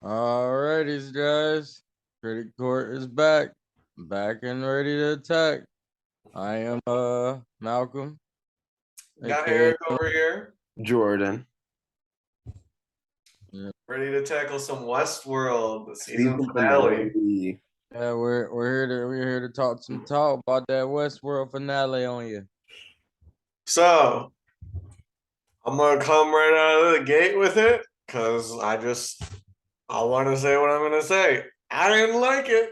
Alrighty, guys. Critic Court is back and ready to attack. I am Malcolm, Got aka Eric over here, Jordan. ready to tackle some Westworld, the season Season finale. finale. yeah. We're here to talk some talk about that Westworld finale on you. So I'm gonna come right out of the gate with it because I want to say what I'm gonna say. I didn't like it.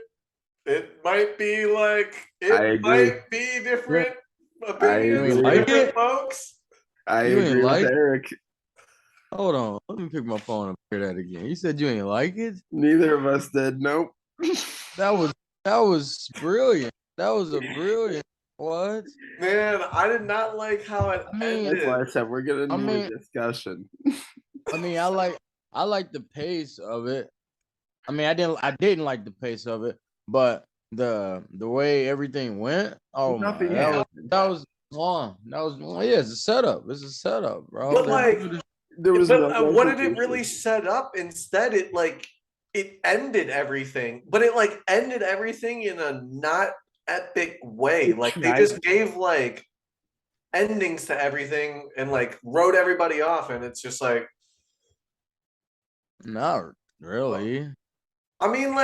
It might be I agree. might be different I opinions You for ain't agree. like different it? folks. I You ain't agree with like? Eric. Hold on, let me pick my phone up. Hear that again. You said you ain't like it. Neither of us did. Nope. That was brilliant. That was a brilliant. What? Man, I did not like how it I mean, That's why I ended. said we're gonna I need mean, a discussion. I like the pace of it. I didn't like the pace of it, but the way everything went, oh my, Nothing that was happened. that was long. That was yeah, it's a setup. It's a setup, bro. But There was no what did it really resolution. set up? Instead, it ended everything, but it ended everything in a not epic way. It Like they tried just gave endings to everything and wrote everybody off, and it's just like, Not really. I mean,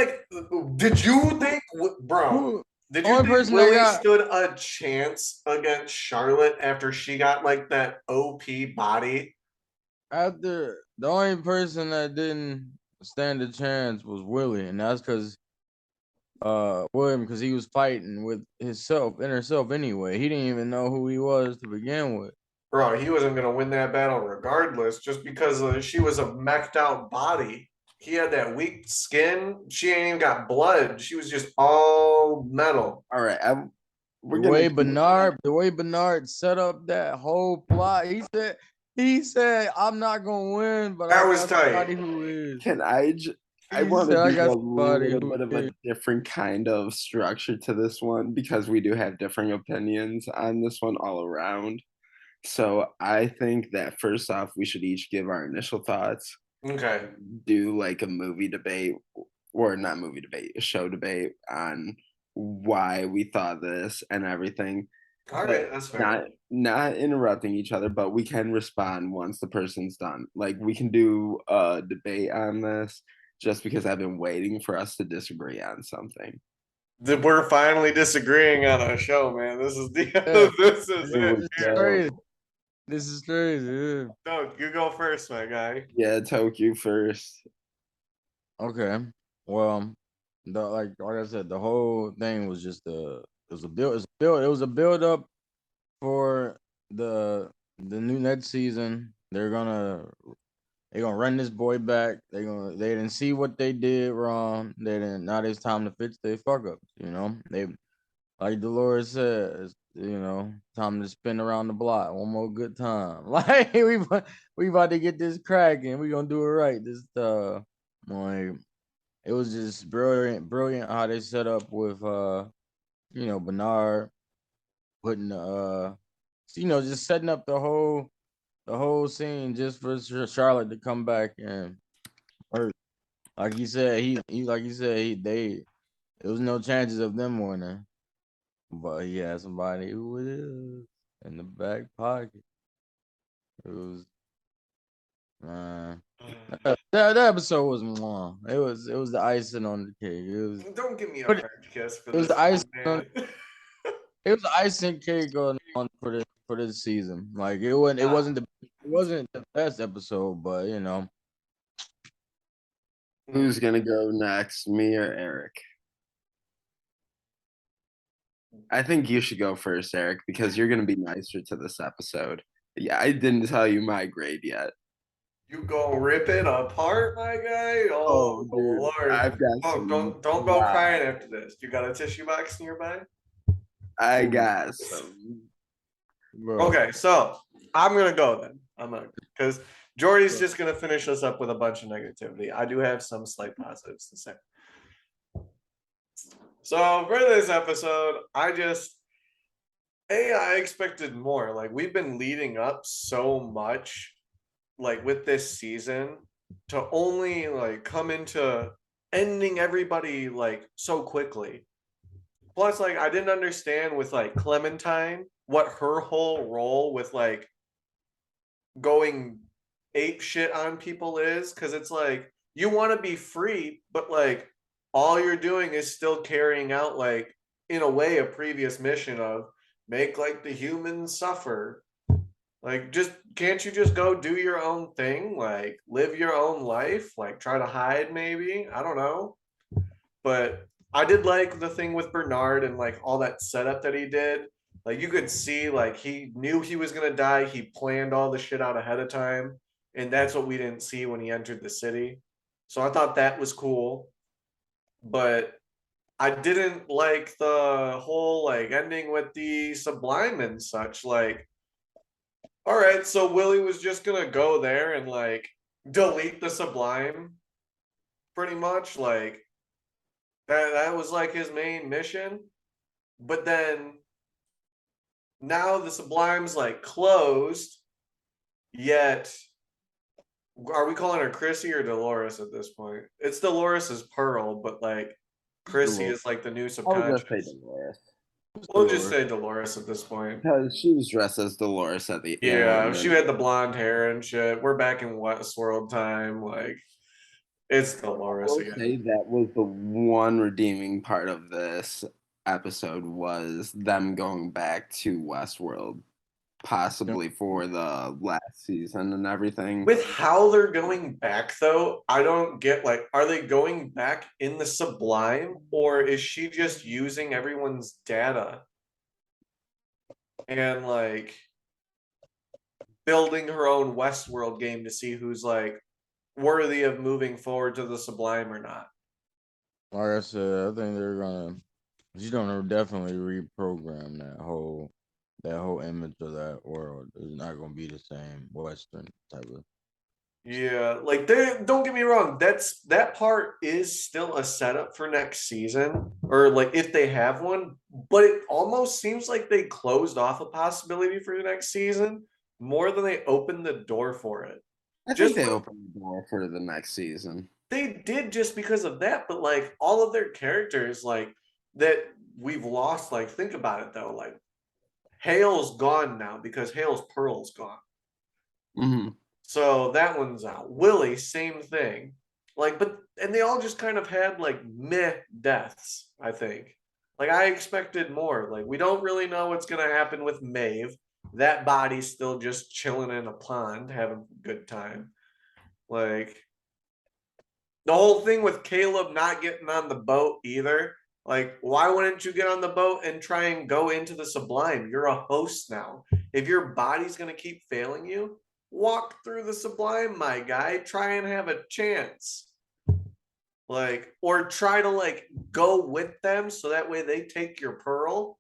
did you think, bro? Who Did you only think person that Willie got stood a chance against Charlotte after she got that OP body? after the only person that didn't stand a chance was Willie, and that's because William, because he was fighting with his inner self anyway. He didn't even know who he was to begin with. Bro, he wasn't gonna win that battle regardless, just because she was a meched out body. He had that weak skin. She ain't even got blood. She was just all metal. All right. We're The gonna way keep Bernard set up that whole plot, he said, I'm not gonna win, but I That was got somebody tight. who is. I He want to said, I do got a somebody little who bit of is. a different kind of structure to this one because we do have differing opinions on this one all around. So I think that first off, we should each give our initial thoughts, Okay. do like a movie debate, or not movie debate, a show debate on why we thought this and everything. All But right, that's fair. not interrupting each other, but we can respond once the person's done. Like we can do a debate on this just because I've been waiting for us to disagree on something. We're finally disagreeing on a show, man. This is the Yeah, this is Here it. we this is Here. go. crazy. This is crazy. Yeah. No, you go first, my guy. Yeah, Tokyo first. Okay. Well, like I said, the whole thing was just it was a build up for the new next season. They're gonna run this boy back. They didn't see what they did wrong. They didn't now it's time to fix their fuck ups, They like Dolores says, time to spin around the block one more good time. Like we about to get this cracking. We gonna do it right this like it was just brilliant how they set up with Bernard putting just setting up the whole scene just for Charlotte to come back and hurt. Like he said, he like he said, there was no chances of them winning, but he had somebody who it is in the back pocket. It was that episode was mwah. It was the icing on the cake. Don't give me a But French kiss for it was this the one, icing on man. it was the icing cake on for this season. Like it wasn't the best episode, but Who's gonna go next, me or Eric? I think you should go first, Eric, because you're gonna be nicer to this episode. Yeah, I didn't tell you my grade yet. You go rip it apart, my guy. Oh, Oh dude, Lord. I've got Oh, some. don't go Wow, crying after this. You got a tissue box nearby? I got some. bro. Okay, so I'm gonna go then. I'm gonna because Jordy's just gonna finish us up with a bunch of negativity. I do have some slight positives to say. So for this episode, I expected more. Like we've been leading up so much, like with this season, to only like come into ending everybody like so quickly. Plus, like I didn't understand with like Clementine what her whole role with like going ape shit on people is, because it's like you want to be free, but like all you're doing is still carrying out like in a way a previous mission of make like the humans suffer. Like, just can't you just go do your own thing? Like, live your own life? Like, try to hide, maybe? I don't know. But I did like the thing with Bernard and like all that setup that he did. Like, you could see, like, he knew he was going to die. He planned all the shit out ahead of time. And that's what we didn't see when he entered the city. So I thought that was cool. But I didn't like the whole, like, ending with the Sublime and such. Like, all right, so Willie was just gonna go there and like delete the Sublime, pretty much. Like that was like his main mission. But then now the Sublime's like closed, yet are we calling her Chrissy or Dolores at this point? It's Dolores's Pearl, but like Chrissy Dolores. is like the new I would just say subconscious. Dolores. We'll just Dolores. say Dolores at this point. Because she was dressed as Dolores at the Yeah, end. she And had the blonde hair and shit. We're back in Westworld time. Like, it's I Dolores will again. say that was the one redeeming part of this episode was them going back to Westworld, possibly for the last season and everything. With how they're going back, though, I don't get like, are they going back in the Sublime or is she just using everyone's data and like building her own Westworld game to see who's like worthy of moving forward to the Sublime or not? Like I said, I think they're gonna. She's gonna definitely reprogram that whole image of that world. It's not gonna be the same Western type of. Yeah, like they don't get me wrong, that part is still a setup for next season, or like if they have one, but it almost seems like they closed off a possibility for the next season more than they opened the door for it. I think Just they with, opened the door for the next season. they did just because of that, but like all of their characters like that we've lost, like think about it though, like Hale's gone now because Hale's Pearl's gone. Hmm. So that one's out. Willie, same thing. Like, but and they all just kind of had like meh deaths, I think. Like I expected more. Like we don't really know what's gonna happen with Maeve. That body's still just chilling in a pond, having a good time. Like the whole thing with Caleb not getting on the boat either. Like, why wouldn't you get on the boat and try and go into the Sublime? You're a host now. If your body's gonna keep failing you, walk through the Sublime, my guy. Try and have a chance. Like, or try to like go with them so that way they take your pearl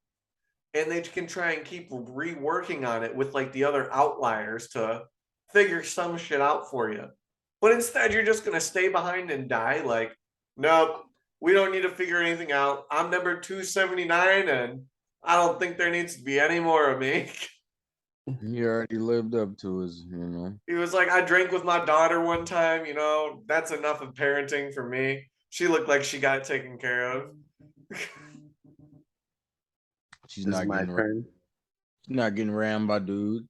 and they can try and keep reworking on it with like the other outliers to figure some shit out for you. But instead, you're just gonna stay behind and die. Like, nope, we don't need to figure anything out. I'm number 279, and I don't think there needs to be any more of me. He already lived up to his. He was like, I drank with my daughter one time. That's enough of parenting for me. She looked like she got taken care of. She's This is not my getting turn. she's not getting rammed by dudes.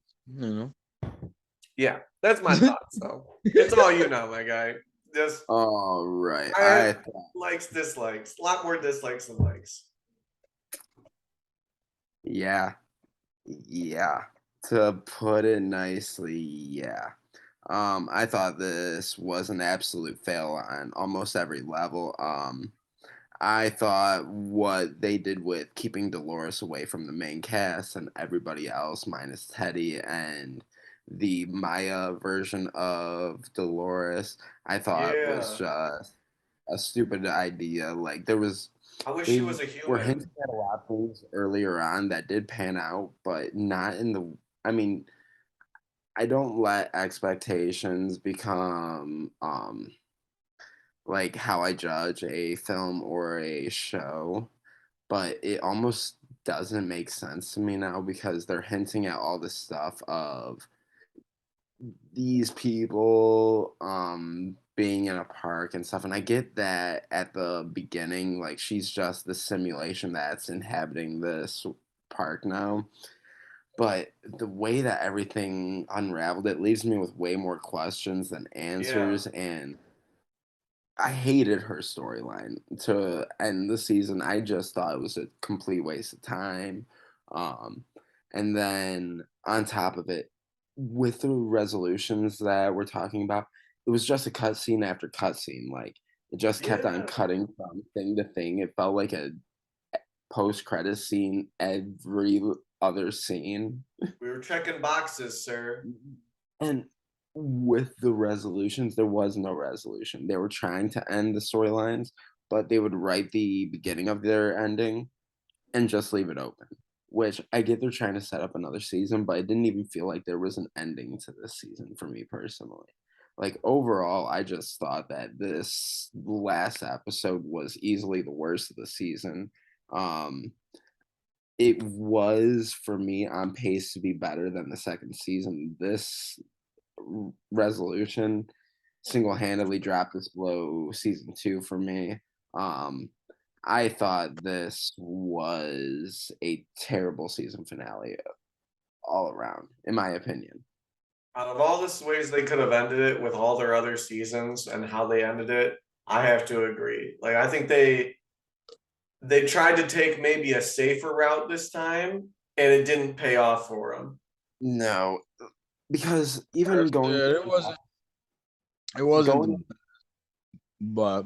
Yeah, that's my thoughts, though. It's all you know, my guy. Just All right. I I have likes, dislikes, a lot more dislikes than likes. yeah. Yeah. To put it nicely, yeah. I thought this was an absolute fail on almost every level. I thought what they did with keeping Dolores away from the main cast and everybody else minus Teddy and the Maya version of Dolores, I thought was Yeah, just a stupid idea. Like there was I wish she they was a were human. hinting at a lot of things earlier on that did pan out, but not in the I mean, I don't let expectations become like how I judge a film or a show, but it almost doesn't make sense to me now because they're hinting at all this stuff of these people being in a park and stuff, and I get that at the beginning, like she's just the simulation that's inhabiting this park now. But the way that everything unraveled, it leaves me with way more questions than Yeah. answers, and I hated her storyline to end the season. I just thought it was a complete waste of time. Um, and then on top of it, with the resolutions that we're talking about, it was just a cutscene after cutscene. Like it just kept on Yeah. cutting from thing to thing. It felt like a post credit scene every other scene. We were checking boxes, sir. And with the resolutions, there was no resolution. They were trying to end the storylines, but they would write the beginning of their ending and just leave it open. Which I get they're trying to set up another season, but it didn't even feel like there was an ending to this season for me personally. Like overall, I just thought that this last episode was easily the worst of the season. Um, it was for me on pace to be better than the second season. This resolution single-handedly dropped this below season 2 for me. Um, I thought this was a terrible season finale all around, in my opinion. Out of all the ways they could have ended it with all their other seasons and how they ended it, I have to agree. Like I think they tried to take maybe a safer route this time, and it didn't pay off for them. No, because even Yeah, it wasn't going the but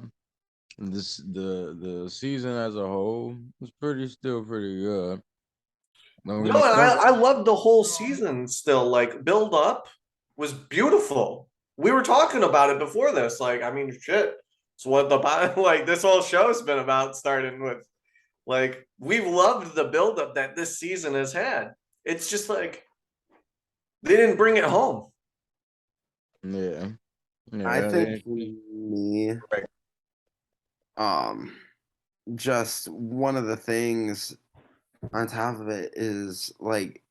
the season as a whole was still pretty good. I No, mean, and don't I loved the whole season still. Like build up was beautiful. We were talking about it before this. Like, I mean, shit. It's what the like this whole show's been about, starting with like we've loved the build up that this season has had. It's just like they didn't bring it home. yeah, I yeah, think for me, right. um, just one of the things on top of it is like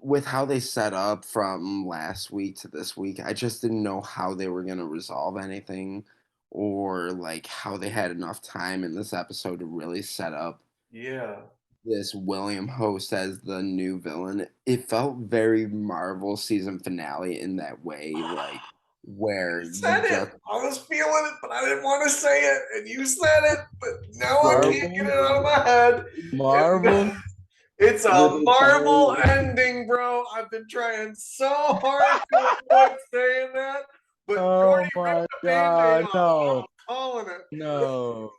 with how they set up from last week to this week, I just didn't know how they were going to resolve anything or like how they had enough time in this episode to really set up Yeah. this William Host as the new villain. It felt very Marvel season finale in that way, like where You you said it. just I was feeling it, but I didn't want to say it. And you said it, but now I where can't get Marvel, it out of my head. And Marvel. it's where a they Marvel finally ending, bro. I've been trying so hard to avoid saying that, but Oh Jordy ripped my the band-aid God, off. no, I'm calling it. no,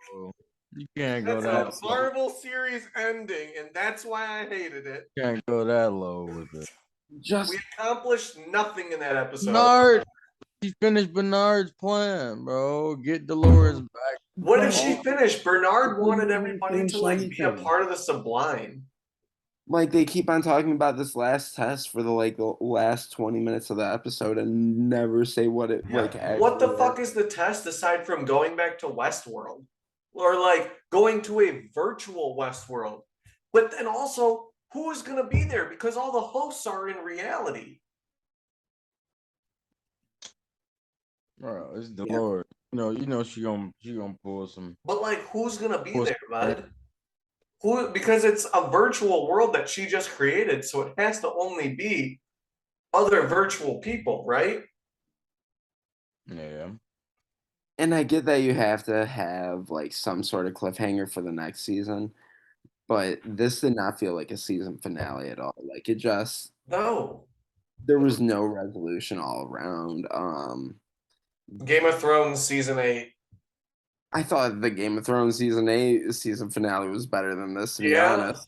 you can't go That's that a low. Marvel series ending, and that's why I hated it. Can't go that low with it. We just accomplished nothing in that episode. Bernard, he finished Bernard's plan, bro. Get Dolores back What did she but on. finish? they Bernard wanted didn't everybody to finish like be a anything. part of the Sublime. Like they keep on talking about this last test for the last 20 minutes of the episode and never say what it Yeah. like What actually the is. fuck is the test aside from going back to Westworld? Or like going to a virtual Westworld? But then also, who is going to be there? Because all the hosts are in reality. Bro, it's Yeah. Dolores. She gonna pull some But like, who's going to be pull there, some. bud? Who? Because it's a virtual world that she just created, so it has to only be other virtual people, right? Yeah. And I get that you have to have like some sort of cliffhanger for the next season, but this did not feel like a season finale at all. Like it just No. there was no resolution all around. Game of Thrones season 8. I thought the Game of Thrones season 8 season finale was better than this, to be Yeah. honest.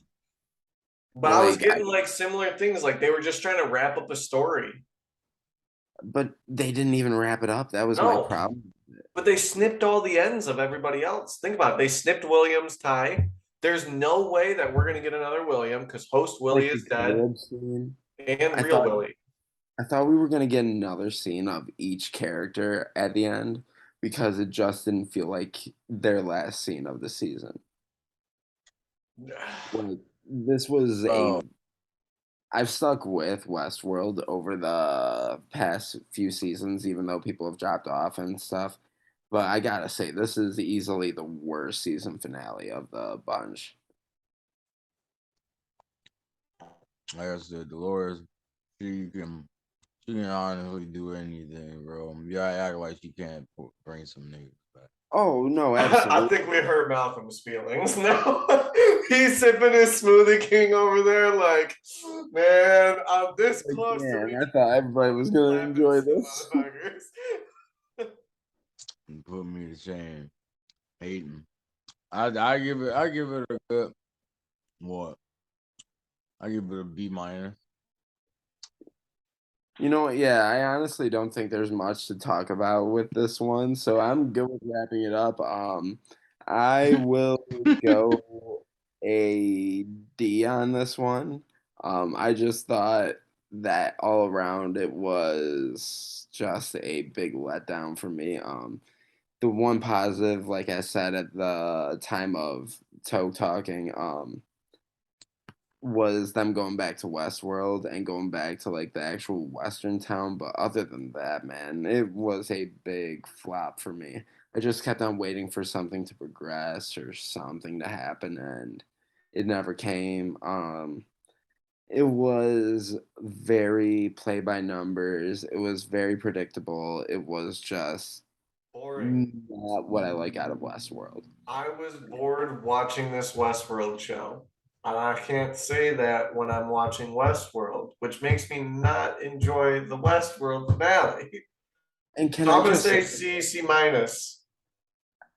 But I was Like I getting like similar things. Like they were just trying to wrap up a story. but they didn't even wrap it up. That was my No. problem. But they snipped all the ends of everybody else. Think about it. They snipped William's tie. There's no way that we're gonna get another William because host Willie Like the is dead Caleb scene. and I real thought Willie. I thought we were gonna get another scene of each character at the end because it just didn't feel like their last scene of the season. Like this was a Bro, I've stuck with Westworld over the past few seasons, even though people have dropped off and stuff. But I gotta say, this is easily the worst season finale of the bunch. Like I said, Dolores, she can she can honestly do anything, bro. You gotta act like she can't bring some niggas back. Oh no, I absolutely. think we hurt Malcolm's feelings now. He's sipping his Smoothie King over there, like, man, I'm this close to Man, reaching I thought everybody was gonna laughing enjoy some this. motherfuckers. And put me to shame. Hating. I give it a good what? I give it a B minus. You know what? Yeah, I honestly don't think there's much to talk about with this one, so I'm good with wrapping it up. I will go a D on this one. I just thought that all around it was just a big letdown for me. The one positive, like I said at the time of toe talking, was them going back to Westworld and going back to like the actual Western town. But other than that, man, it was a big flop for me. I just kept on waiting for something to progress or something to happen, and it never came. It was very play by numbers. It was very predictable. It was just Boring. not what I like out of Westworld. I was bored watching this Westworld show. And I can't say that when I'm watching Westworld, which makes me not enjoy the Westworld finale. And can So I I'm gonna just say, say C, C minus.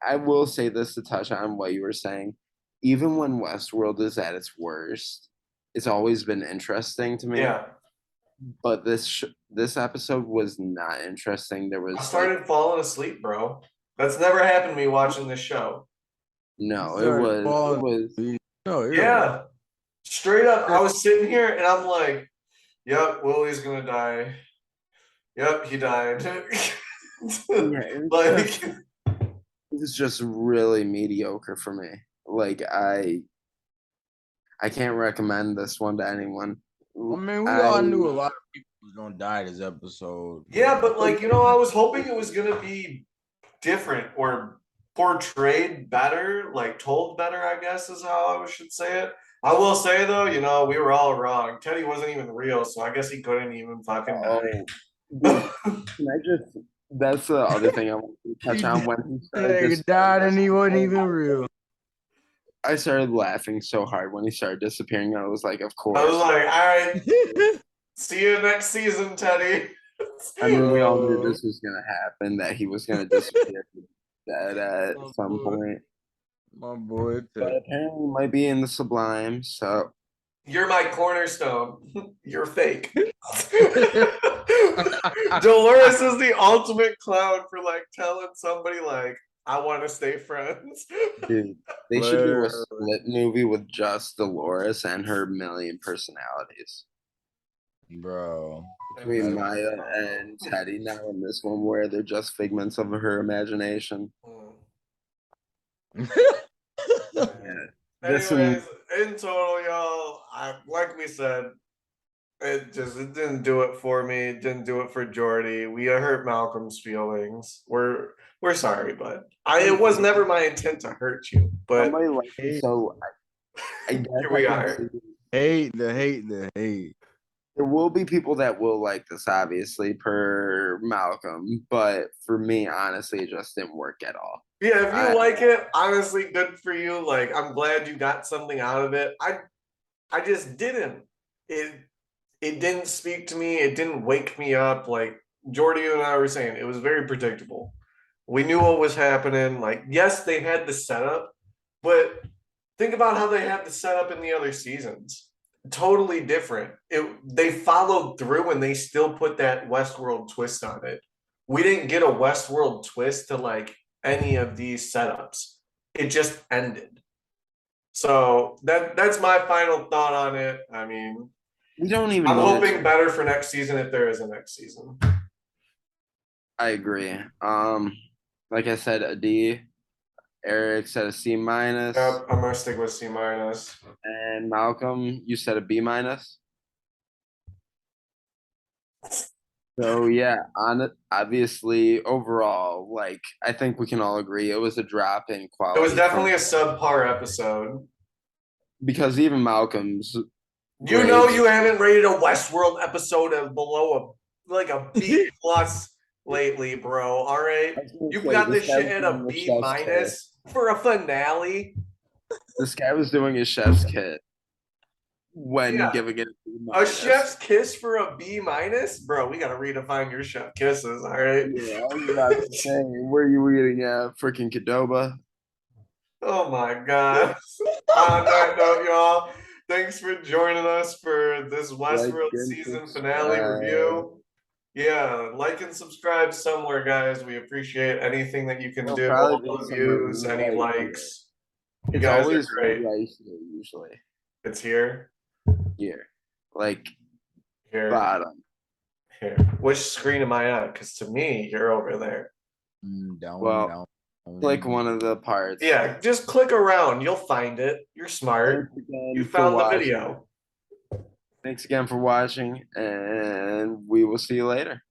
I will say this to touch on what you were saying. Even when Westworld is at its worst, it's always been interesting to me. Yeah. But this episode was not interesting. There I was like started falling asleep, bro. That's never happened to me watching this show. You no, it started was it falling was asleep. No, ew. Yeah. Straight up, I was sitting here and I'm like, yep, Willie's gonna die. Yep, he died. yeah, Like, it was just really mediocre for me. Like I can't recommend this one to anyone. I mean, we I all knew a lot of people was gonna die this episode, yeah, but but like, I was hoping it was gonna be different or portrayed better, like told better, I guess is how I should say it. I will say though, we were all wrong. Teddy wasn't even real, so I guess he couldn't even fucking oh dude, die. can I just that's the other thing I want to touch he on did. when he started Nigga disappearing. died and he wasn't even real. I started laughing so hard when he started disappearing. I was like, of I was course. like, all right, see you next season, Teddy. I mean, we all knew Oh, this was gonna happen, that he was gonna disappear dead at my some boy, point. my boy. But apparently he might be in the Sublime, so You're my cornerstone. You're fake. Dolores is the ultimate clown for like telling somebody like, I want to stay friends. dude, they should do a Blair, split movie with just Dolores and her million personalities. bro. Between Maya and Teddy now in this one where they're just figments of her imagination. Yeah. This Anyways, one in total, y'all, like we said, it didn't do it for me. It didn't do it for Jordy. We hurt Malcolm's feelings. We're sorry, but it was never my intent to hurt you. But somebody like hate, so I guess here I we can are. see the hate. there will be people that will like this, obviously, per Malcolm, but for me, honestly, it just didn't work at all. Yeah, if you I like it, honestly, good for you. Like, I'm glad you got something out of it. I just didn't. It it didn't speak to me. It didn't wake me up. Like Jordy and I were saying, it was very predictable. We knew what was happening. Like, yes, they had the setup, but think about how they had the setup in the other seasons. Totally different. They followed through and they still put that Westworld twist on it. We didn't get a Westworld twist to like any of these setups. It just ended. So that's my final thought on it. I mean, we don't even I'm need it. hoping better for next season if there is a next season. I agree. Like I said, a D. Eric said a C minus, Yep, I'm gonna stick with C minus. and Malcolm, you said a B minus. So yeah, on it, obviously overall, like I think we can all agree it was a drop in It quality. was definitely a subpar episode. Because even Malcolm's You know grades. you haven't rated a Westworld episode of below a B plus lately, bro. All right, I was gonna you've say got this this guy shit was at a doing a B chef's kit. minus for a finale. This guy was doing a chef's kit when Yeah, giving it a B a minus. chef's kiss for a B minus, bro. We gotta redefine your chef kisses. All right. Yeah, I was about to say, where are you eating at? Freaking Qdoba? Oh my god. On that note, y'all, thanks for joining us for this Like Westworld and season finale subscribe. review. Yeah, like and subscribe somewhere, guys. We appreciate anything that you can It'll do. probably All be the somewhere views, any right here. likes. You It's guys are always great. right here, usually. It's here. Here. Like Here. bottom. Here. Which screen am I on? Because to me, you're over there. Down, Well, down. click one of the parts. Yeah, just click around. You'll find it. You're smart. Thanks You again for found the watching. video. Thanks again for watching, and we will see you later.